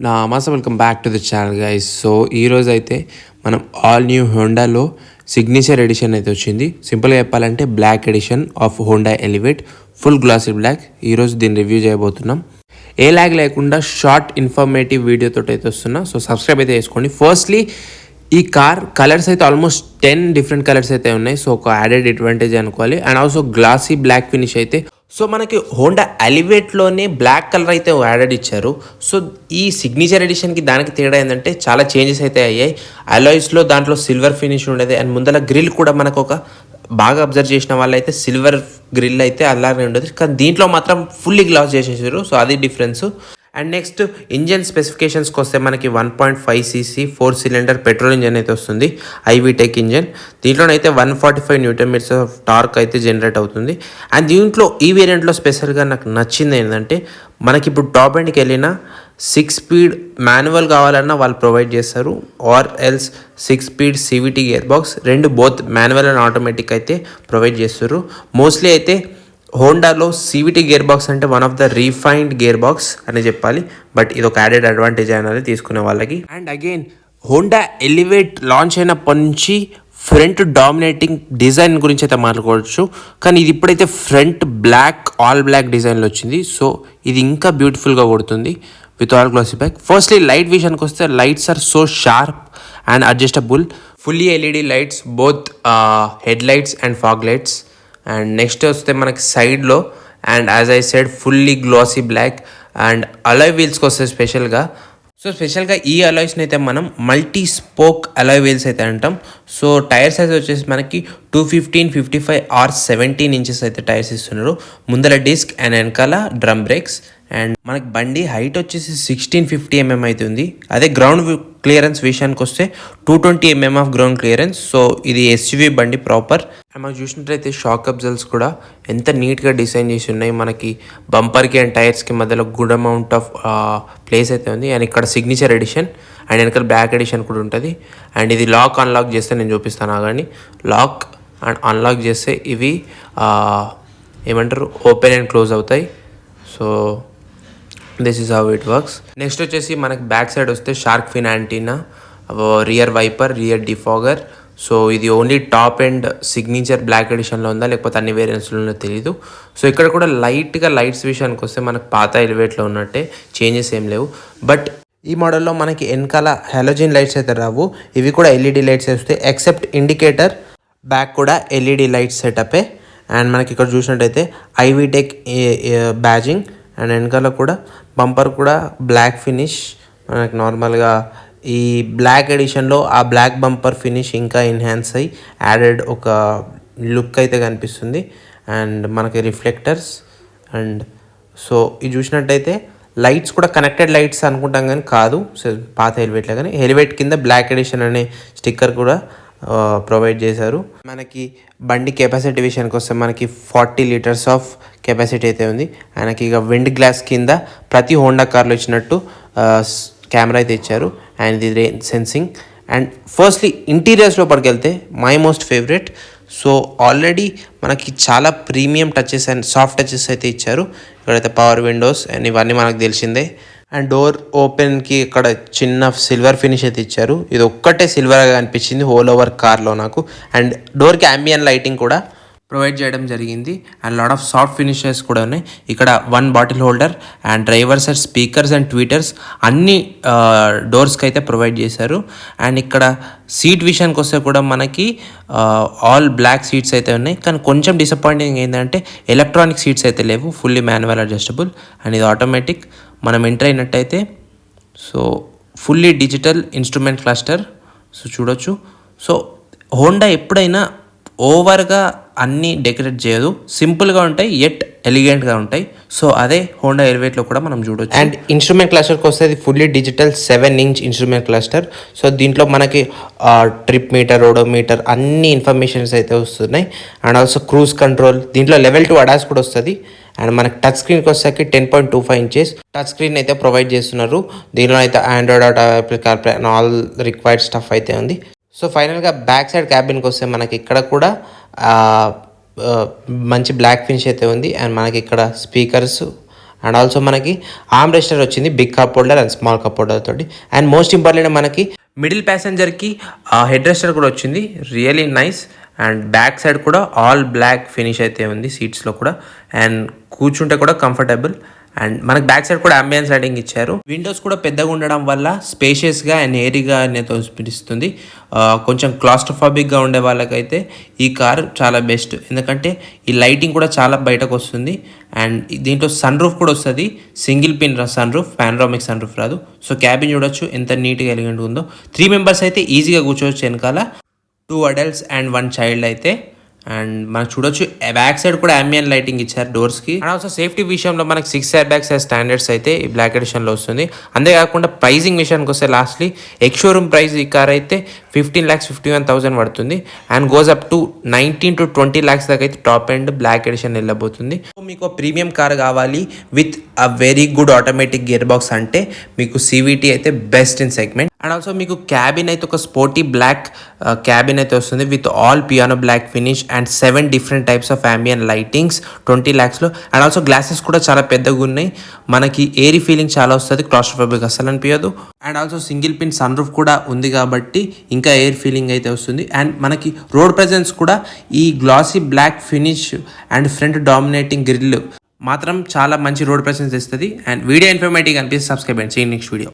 నమస్తే, welcome back to the channel guys. So ఈరోజు అయితే మనం ఆల్ న్యూ హోండాలో సిగ్నేచర్ ఎడిషన్ అయితే వచ్చింది. సింపుల్గా చెప్పాలంటే black edition of Honda Elevate, full glossy black. ఈరోజు దీన్ని రివ్యూ చేయబోతున్నాం. ఏ ల్యాగ్ లేకుండా షార్ట్ ఇన్ఫర్మేటివ్ వీడియోతో అయితే వస్తున్నా. సో సబ్స్క్రైబ్ అయితే చేసుకోండి. ఫస్ట్లీ ఈ కార్ కలర్స్ అయితే ఆల్మోస్ట్ 10 డిఫరెంట్ కలర్స్ అయితే ఉన్నాయి. సో ఒక యాడెడ్ అడ్వాంటేజ్ అనుకోవాలి. And also glossy black finish అయితే. సో మనకి హోండా ఎలివేట్లోనే బ్లాక్ కలర్ అయితే యాడెడ్ ఇచ్చారు. సో ఈ సిగ్నేచర్ ఎడిషన్కి దానికి తేడా ఏంటంటే చాలా చేంజెస్ అయితే అయ్యాయి. అలాయ్స్లో దాంట్లో సిల్వర్ ఫినిష్ ఉండేది. అండ్ ముందర గ్రిల్ కూడా మనకు ఒక బాగా అబ్జర్వ్ చేసిన వాళ్ళైతే సిల్వర్ గ్రిల్ అయితే అలానే ఉండదు, కానీ దీంట్లో మాత్రం ఫుల్లీ గ్లాస్ చేసేసారు. సో అది డిఫరెన్స్. అండ్ నెక్స్ట్ ఇంజన్ స్పెసిఫికేషన్స్కి వస్తే మనకి 1.5cc 4 సిలిండర్ పెట్రోల్ ఇంజన్ అయితే వస్తుంది, ఐవీటెక్ ఇంజన్. దీంట్లోనైతే 145 న్యూటన్ మీటర్స్ ఆఫ్ టార్క్ అయితే జనరేట్ అవుతుంది. అండ్ దీంట్లో ఈ వేరియంట్లో స్పెషల్గా నాకు నచ్చింది ఏంటంటే మనకి ఇప్పుడు టాప్ ఎండ్కి వెళ్ళిన 6 స్పీడ్ మాన్యువల్ కావాలన్నా వాళ్ళు ప్రొవైడ్ చేస్తారు, or else 6 speed CVT gear box, రెండు బోత్ మాన్యువల్ అండ్ ఆటోమేటిక్ అయితే ప్రొవైడ్ చేస్తారు. మోస్ట్లీ అయితే హోండాలో CVT గేర్ బాక్స్ అంటే one of the refined gear box అని చెప్పాలి, బట్ ఇది ఒక యాడెడ్ అడ్వాంటేజ్ అనేది తీసుకునే వాళ్ళకి. And again Honda elevate launch అయినప్పటి నుంచి ఫ్రంట్ డామినేటింగ్ డిజైన్ గురించి అయితే మాట్లాడుకోవచ్చు, కానీ ఇది ఇప్పుడైతే ఫ్రంట్ బ్లాక్ ఆల్ బ్లాక్ డిజైన్లో వచ్చింది. సో ఇది ఇంకా బ్యూటిఫుల్గా కొడుతుంది with all glossy back. Firstly light విషయానికి వస్తే lights are so sharp and adjustable, fully LED lights, both head lights and fog lights. And next వస్తే మనకి సైడ్లో and as I said fully glossy black. And alloy వీల్స్కి వస్తే స్పెషల్గా ఈ అలాయ్స్ని అయితే మనం మల్టీ స్పోక్ అలాయ్ వీల్స్ అయితే అంటాం. సో టైర్ సైజ్ వచ్చేసి మనకి 215, 55 ఆర్ 17 ఇంచెస్ అయితే టైర్స్ ఇస్తున్నారు. ముందర డిస్క్ అండ్ వెనకాల డ్రమ్ బ్రేక్స్. అండ్ మనకి బండి హైట్ వచ్చేసి 1650 mm అవుతుంది. అదే గ్రౌండ్ క్లియరెన్స్ విషయానికి వస్తే 220 mm of ground clearance. So ఇది SUV బండి ప్రాపర్. అండ్ మనం చూసినట్లయితే షాక్ అబ్జర్వ్స్ కూడా ఎంత నీట్గా డిజైన్ చేసి ఉన్నాయి. మనకి బంపర్కి అండ్ టైర్స్కి మధ్యలో గుడ్ అమౌంట్ ఆఫ్ ప్లేస్ అయితే ఉంది. అండ్ ఇక్కడ సిగ్నేచర్ ఎడిషన్ అండ్ వెనకాల బ్లాక్ ఎడిషన్ కూడా ఉంటుంది. అండ్ ఇది లాక్ అన్లాక్ చేస్తే నేను చూపిస్తాను కానీ లాక్ అండ్ అన్లాక్ చేస్తే ఇవి ఏమంటారు ఓపెన్ అండ్ క్లోజ్ అవుతాయి. So this is how it works. Next వచ్చేసి మనకి బ్యాక్ సైడ్ వస్తే shark fin antenna, rear wiper, rear defogger. So ఇది only top and signature black ఎడిషన్లో ఉందా లేకపోతే అన్ని వేరియంట్స్లో ఉందో తెలియదు. సో ఇక్కడ కూడా లైట్గా లైట్స్ విషయానికి వస్తే మనకు పాత ఎలివేట్లో ఉన్నట్టే చేంజెస్ ఏం లేవు. బట్ ఈ మోడల్లో మనకి వెనకాల హెలోజన్ లైట్స్ అయితే రావు, ఇవి కూడా LED లైట్స్ వస్తాయి. ఎక్సెప్ట్ ఇండికేటర్ బ్యాక్ కూడా LED లైట్స్ సెటపే. అండ్ మనకి ఇక్కడ చూసినట్టయితే ఐవీటెక్ బ్యాజింగ్. అండ్ వెనకాల కూడా బంపర్ కూడా బ్లాక్ ఫినిష్. మనకి నార్మల్గా ఈ బ్లాక్ ఎడిషన్లో ఆ బ్లాక్ బంపర్ ఫినిష్ ఇంకా ఎన్హాన్స్ అయ్యి యాడెడ్ ఒక లుక్ అయితే కనిపిస్తుంది. అండ్ మనకి రిఫ్లెక్టర్స్. అండ్ సో ఇది చూసినట్టయితే లైట్స్ కూడా కనెక్టెడ్ లైట్స్ అనుకుంటాం కానీ కాదు, సో పాత హెల్మెట్లో. కానీ హెల్మెట్ కింద బ్లాక్ ఎడిషన్ అనే స్టిక్కర్ కూడా ప్రొవైడ్ చేశారు. మనకి బండి కెపాసిటీ విషయానికి వస్తే మనకి 40 లీటర్స్ ఆఫ్ కెపాసిటీ అయితే ఉంది. మనకి ఇక విండ్ గ్లాస్ కింద ప్రతి హోండా కార్లో ఇచ్చినట్టు కెమెరా అయితే ఇచ్చారు. అండ్ ఇది rain sensing. And firstly interiors లోపలికి వెళ్తే my most favourite. So already మనకి చాలా premium touches and soft touches అయితే ఇచ్చారు. ఇక్కడైతే పవర్ విండోస్ అండ్ ఇవన్నీ మనకు తెలిసిందే. అండ్ డోర్ ఓపెన్కి ఇక్కడ చిన్న సిల్వర్ ఫినిష్ అయితే ఇచ్చారు. ఇది ఒక్కటే సిల్వర్గా అనిపించింది హోల్ ఓవర్ కార్లో నాకు. అండ్ డోర్కి అంబియన్ లైటింగ్ కూడా ప్రొవైడ్ చేయడం జరిగింది. And lot of soft finishes కూడా ఉన్నాయి. ఇక్కడ 1 bottle holder and drivers and speakers and tweeters అన్ని డోర్స్కి అయితే ప్రొవైడ్ చేశారు. అండ్ ఇక్కడ సీట్ విషయానికి వస్తే కూడా మనకి ఆల్ బ్లాక్ సీట్స్ అయితే ఉన్నాయి. కానీ కొంచెం డిసప్పాయింటింగ్ ఏంటంటే ఎలక్ట్రానిక్ సీట్స్ అయితే లేవు, ఫుల్లీ మాన్యువల్ అడ్జస్టబుల్. అండ్ ఇది ఆటోమేటిక్. మనం ఎంటర్ అయినట్టయితే so fully digital instrument cluster. So చూడొచ్చు. సో హోండా ఎప్పుడైనా ఓవర్గా అన్నీ డెకరేట్ చేయదు, సింపుల్గా ఉంటాయి ఎట్ ఎలిగెంట్గా ఉంటాయి. సో అదే హోండా ఎలివేట్లో కూడా మనం చూడొచ్చు. అండ్ ఇన్స్ట్రుమెంట్ క్లస్టర్కి వస్తే fully digital 7-inch instrument cluster. So దీంట్లో మనకి ట్రిప్ మీటర్, ఓడోమీటర్ అన్ని ఇన్ఫర్మేషన్స్ అయితే వస్తున్నాయి. అండ్ ఆల్సో క్రూజ్ కంట్రోల్, దీంట్లో లెవెల్ 2 ADAS కూడా వస్తుంది. అండ్ మనకి టచ్ స్క్రీన్కి వచ్చేసరికి 10.25 inches టచ్ స్క్రీన్ అయితే ప్రొవైడ్ చేస్తున్నారు. దీనిలో అయితే Android auto, Apple CarPlay and all required stuff అయితే ఉంది. సో ఫైనల్గా బ్యాక్ సైడ్ క్యాబిన్కి వస్తే మనకి ఇక్కడ కూడా మంచి బ్లాక్ ఫినిష్ అయితే ఉంది. అండ్ మనకి ఇక్కడ స్పీకర్స్ అండ్ ఆల్సో మనకి ఆర్మ్ రెస్టర్ వచ్చింది, big cup holder and small cup holder తోటి. అండ్ మోస్ట్ ఇంపార్టెంట్ మనకి మిడిల్ ప్యాసింజర్కి హెడ్ రెస్టర్ కూడా వచ్చింది, really nice. And back side కూడా ఆల్ బ్లాక్ ఫినిష్ అయితే ఉంది సీట్స్లో కూడా. అండ్ కూర్చుంటే కూడా కంఫర్టబుల్. అండ్ మనకి బ్యాక్ సైడ్ కూడా అంబియన్స్ లైటింగ్ ఇచ్చారు. విండోస్ కూడా పెద్దగా ఉండడం వల్ల స్పేషియస్గా అండ్ ఎయిరీగా అనేది అనిపిస్తుంది. కొంచెం క్లాస్ట్రోఫాబిక్గా ఉండే వాళ్ళకైతే ఈ కార్ చాలా బెస్ట్, ఎందుకంటే ఈ లైటింగ్ కూడా చాలా బయటకు వస్తుంది. అండ్ దీంట్లో సన్ రూఫ్ కూడా వస్తుంది, single pin sun roof, panoramic sun roof రాదు. సో క్యాబిన్ చూడొచ్చు ఎంత నీట్గా ఎలిగెంట్ ఉందో. 3 మెంబర్స్ అయితే ఈజీగా కూర్చోవచ్చు వెనకాల, 2 అడల్ట్స్ అండ్ 1 చైల్డ్ అయితే. అండ్ మనకు చూడొచ్చు బ్యాక్ సైడ్ కూడా అంబియన్ లైటింగ్ ఇచ్చారు డోర్స్కి. అండ్ ఆల్సో సేఫ్టీ విషయంలో మనకి 6 ఎయిర్ బ్యాగ్స్ స్టాండర్డ్స్ అయితే ఈ బ్లాక్ ఎడిషన్లో వస్తుంది. అంతేకాకుండా ప్రైజింగ్ విషయానికి వస్తే లాస్ట్లీ ఎక్స్ షోరూమ్ ప్రైస్ ఈ కార్ అయితే 15,51,000 పడుతుంది. And goes up to 19 to 20 lakhs దాకా అయితే టాప్ ఎండ్ బ్లాక్ ఎడిషన్ వెళ్ళబోతుంది. సో మీకు ప్రీమియం కార్ కావాలి with a very good automatic gear box అంటే మీకు CVT అయితే best in segment. And also మీకు క్యాబిన్ అయితే ఒక స్పోర్టీ బ్లాక్ క్యాబిన్ అయితే వస్తుంది with all piano black finish and 7 different types of ambient lightings 20 lakhsలో. And also glasses కూడా చాలా పెద్దగా ఉన్నాయి, మనకి ఏరీ ఫీలింగ్ చాలా వస్తుంది, క్లాస్ట్రోఫోబిక్ అసలు అనిపించదు. And also single pin sun roof కూడా ఉంది కాబట్టి ఇంకా ఎయిర్ ఫీలింగ్ అయితే వస్తుంది. అండ్ మనకి రోడ్ ప్రెజెన్స్ కూడా ఈ glossy black finish and front dominating grill మాత్రం చాలా మంచి రోడ్ ప్రెజెన్స్ ఇస్తుంది. అండ్ వీడియో ఇన్ఫర్మేటివ్ అనిపిస్తే సబ్స్క్రైబ్ అండి. See next video.